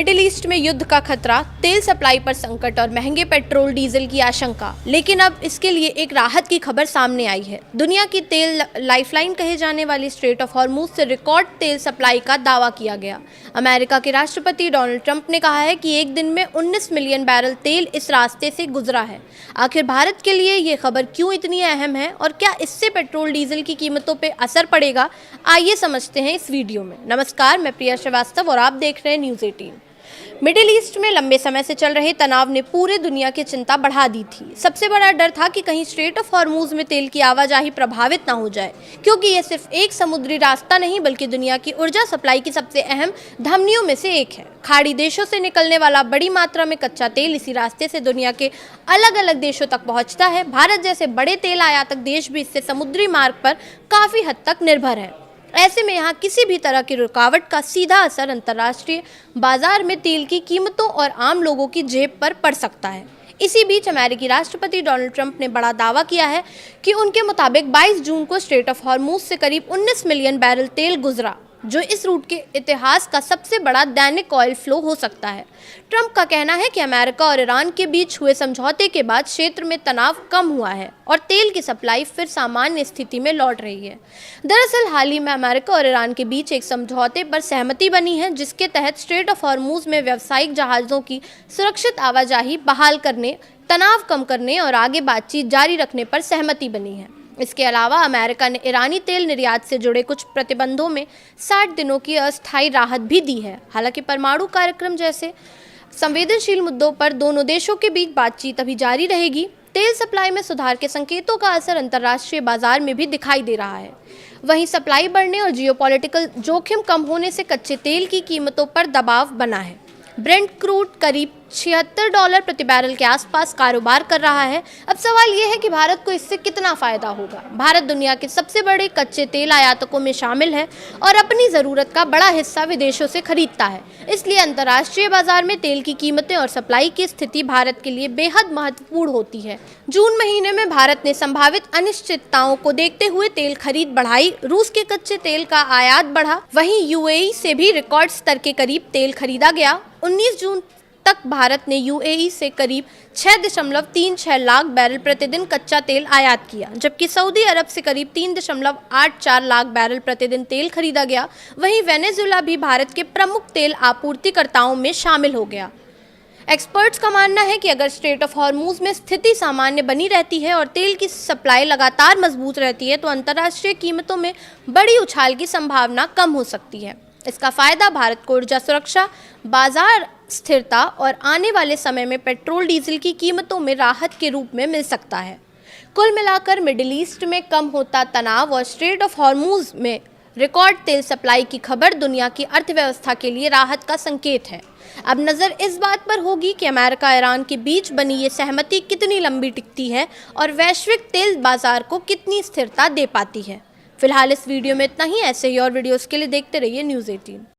Middle east में युद्ध का खतरा, तेल सप्लाई पर संकट और महंगे पेट्रोल डीजल की आशंका। लेकिन अब इसके लिए एक राहत की खबर सामने आई है। दुनिया की तेल लाइफलाइन कहे जाने वाली स्ट्रेट ऑफ हॉर्मुज से रिकॉर्ड तेल सप्लाई का दावा किया गया। अमेरिका के राष्ट्रपति डोनाल्ड ट्रंप ने कहा है कि एक दिन में 19 मिलियन बैरल तेल इस रास्ते से गुजरा है। आखिर भारत के लिए ये खबर क्यों इतनी अहम है और क्या इससे पेट्रोल डीजल की कीमतों पर असर पड़ेगा, आइए समझते हैं इस वीडियो में। नमस्कार, मैं प्रिया श्रीवास्तव और आप देख रहे हैं न्यूज़ 18। मिडिल ईस्ट में लंबे समय से चल रहे तनाव ने पूरे दुनिया की चिंता बढ़ा दी थी। सबसे बड़ा डर था कि कहीं स्ट्रेट ऑफ हॉर्मुज में तेल की आवाजाही प्रभावित ना हो जाए, क्योंकि यह सिर्फ एक समुद्री रास्ता नहीं बल्कि दुनिया की ऊर्जा सप्लाई की सबसे अहम धमनियों में से एक है। खाड़ी देशों से निकलने वाला बड़ी मात्रा में कच्चा तेल इसी रास्ते से दुनिया के अलग अलग देशों तक पहुंचता है। भारत जैसे बड़े तेल आयातक देश भी इससे समुद्री मार्ग पर काफी हद तक निर्भर है। ऐसे में यहाँ किसी भी तरह की रुकावट का सीधा असर अंतर्राष्ट्रीय बाजार में तेल की कीमतों और आम लोगों की जेब पर पड़ सकता है। इसी बीच अमेरिकी राष्ट्रपति डोनाल्ड ट्रंप ने बड़ा दावा किया है कि उनके मुताबिक 22 जून को स्ट्रेट ऑफ हॉर्मुज से करीब 19 मिलियन बैरल तेल गुजरा, जो इस रूट के इतिहास का सबसे बड़ा दैनिक ऑयल फ्लो हो सकता है। ट्रंप का कहना है कि अमेरिका और ईरान के बीच हुए समझौते के बाद क्षेत्र में तनाव कम हुआ है और तेल की सप्लाई फिर सामान्य स्थिति में लौट रही है। दरअसल हाल ही में अमेरिका और ईरान के बीच एक समझौते पर सहमति बनी है, जिसके तहत स्ट्रेट ऑफ हॉर्मुज में व्यावसायिक जहाज़ों की सुरक्षित आवाजाही बहाल करने, तनाव कम करने और आगे बातचीत जारी रखने पर सहमति बनी है। इसके अलावा अमेरिका ने ईरानी तेल निर्यात से जुड़े कुछ प्रतिबंधों में 60 दिनों की अस्थायी राहत भी दी है। हालांकि परमाणु कार्यक्रम जैसे संवेदनशील मुद्दों पर दोनों देशों के बीच बातचीत अभी जारी रहेगी। तेल सप्लाई में सुधार के संकेतों का असर अंतर्राष्ट्रीय बाजार में भी दिखाई दे रहा है। वहीं सप्लाई बढ़ने और जियोपॉलिटिकल जोखिम कम होने से कच्चे तेल की कीमतों पर दबाव बना है। ब्रेंट क्रूड करीब $76 प्रति बैरल के आसपास कारोबार कर रहा है। अब सवाल यह है कि भारत को इससे कितना फायदा होगा। भारत दुनिया के सबसे बड़े कच्चे तेल आयातकों में शामिल है और अपनी ज़रूरत का बड़ा हिस्सा विदेशों से खरीदता है। इसलिए अंतर्राष्ट्रीय बाजार में तेल की कीमतें और सप्लाई की स्थिति भारत के लिए बेहद महत्वपूर्ण होती है। जून महीने में भारत ने संभावित अनिश्चितताओं को देखते हुए तेल खरीद बढ़ाई। रूस के कच्चे तेल का आयात बढ़ा। वहीं यूएई से भी रिकॉर्ड स्तर के करीब तेल खरीदा गया। 19 जून तक भारत ने यूएई से करीब 6.36 लाख बैरल प्रतिदिन कच्चा तेल आयात किया, जबकि सऊदी अरब से करीब 3.84 लाख बैरल प्रतिदिन तेल खरीदा गया। वहीं वेनेजुएला भी भारत के प्रमुख तेल आपूर्तिकर्ताओं में शामिल हो गया। एक्सपर्ट्स का मानना है कि अगर स्ट्रेट ऑफ हॉर्मुज में स्थिति सामान्य बनी रहती है और तेल की सप्लाई लगातार मजबूत रहती है तो अंतर्राष्ट्रीय कीमतों में बड़ी उछाल की संभावना कम हो सकती है। इसका फायदा भारत को ऊर्जा सुरक्षा, बाजार स्थिरता और आने वाले समय में पेट्रोल डीजल की कीमतों में राहत के रूप में मिल सकता है। कुल मिलाकर मिडिल ईस्ट में कम होता तनाव और स्ट्रेट ऑफ हॉर्मुज में रिकॉर्ड तेल सप्लाई की खबर दुनिया की अर्थव्यवस्था के लिए राहत का संकेत है। अब नज़र इस बात पर होगी कि अमेरिका ईरान के बीच बनी ये सहमति कितनी लंबी टिकती है और वैश्विक तेल बाजार को कितनी स्थिरता दे पाती है। फिलहाल इस वीडियो में इतना ही। ऐसे ही और वीडियोस के लिए देखते रहिए न्यूज़ 18।